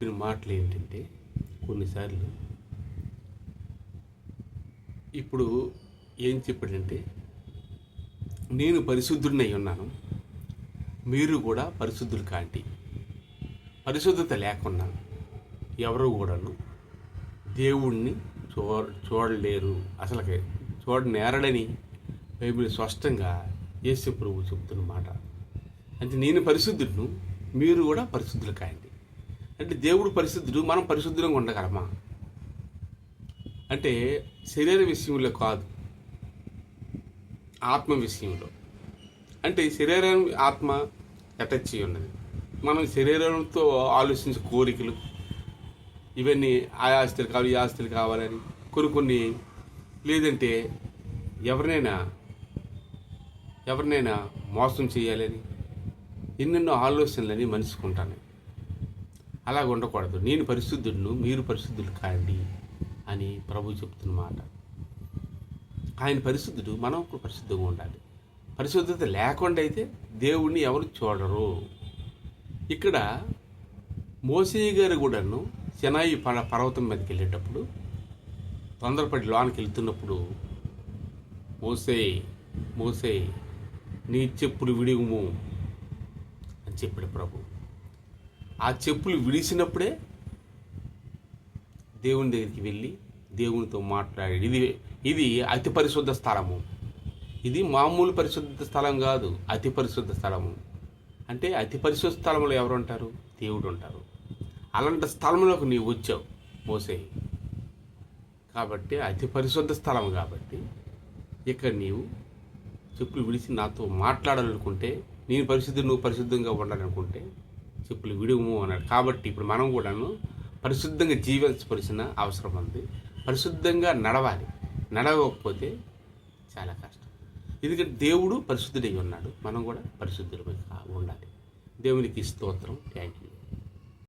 చెప్పిన మాటలు ఏంటంటే కొన్నిసార్లు ఇప్పుడు ఏం చెప్పాడంటే, నేను పరిశుద్ధుడినై ఉన్నాను, మీరు కూడా పరిశుద్ధులు కాండి. పరిశుద్ధత లేకుండా ఎవరు కూడాను దేవుణ్ణి చూడలేరు, అసలుకి చూడనేరడని బైబిల్ స్పష్టంగా యేసు ప్రభువు చెప్తున్న మాట. అంటే నేను పరిశుద్ధుడును, మీరు కూడా పరిశుద్ధులు కాండి. అంటే దేవుడు పరిశుద్ధుడు, మనం పరిశుద్ధంగా ఉండగలమా అంటే శరీర విషయంలో కాదు, ఆత్మ విషయంలో. అంటే శరీరం ఆత్మ అటాచ్ అయి ఉన్నది. మనం శరీరంతో ఆలోచించే కోరికలు ఇవన్నీ ఆ ఆస్తులు కావాలి, ఈ ఆస్తులు కావాలని కొన్ని లేదంటే ఎవరినైనా మోసం చేయాలని ఎన్నెన్నో ఆలోచనలని మనిషికి ఉంటాను. అలాగ ఉండకూడదు. నేను పరిశుద్ధుడును, మీరు పరిశుద్ధులు కాండి అని ప్రభు చెప్తున్న మాట. ఆయన పరిశుద్ధుడు, మనం కూడా పరిశుద్ధంగా ఉండాలి. పరిశుద్ధత లేకుండా అయితే దేవుణ్ణి ఎవరు చూడరు. ఇక్కడ మోసే గారు కూడాను సినాయి పర్వతం మీదకి వెళ్ళేటప్పుడు తొందరపడి లోనికి వెళ్తున్నప్పుడు, మోసే నీ చెప్పులు విడిగుము అని చెప్పాడు ప్రభు. ఆ చెప్పులు విడిసినప్పుడే దేవుని దగ్గరికి వెళ్ళి దేవునితో మాట్లాడాడు. ఇది అతి పరిశుద్ధ స్థలము. ఇది మామూలు పరిశుద్ధ స్థలం కాదు, అతి పరిశుద్ధ స్థలము. అంటే అతి పరిశుద్ధ స్థలంలో ఎవరు ఉంటారు? దేవుడు ఉంటారు. అలాంటి స్థలంలోకి నీవు వచ్చావు మోసే. కాబట్టి అతి పరిశుద్ధ స్థలం కాబట్టి ఇక్కడ నీవు చెప్పులు విడిచి నాతో మాట్లాడాలనుకుంటే, నేను పరిశుద్ధి నువ్వు పరిశుద్ధంగా ఉండాలనుకుంటే చెప్పులు విడుము అన్నాడు. కాబట్టి ఇప్పుడు మనం కూడాను పరిశుద్ధంగా జీవించవలసిన అవసరం ఉంది. పరిశుద్ధంగా నడవాలి. నడవకపోతే చాలా కష్టం. ఎందుకంటే దేవుడు పరిశుద్ధుడై ఉన్నాడు, మనం కూడా పరిశుద్ధులమై ఉండాలి. దేవునికి స్తోత్రం. Thank you.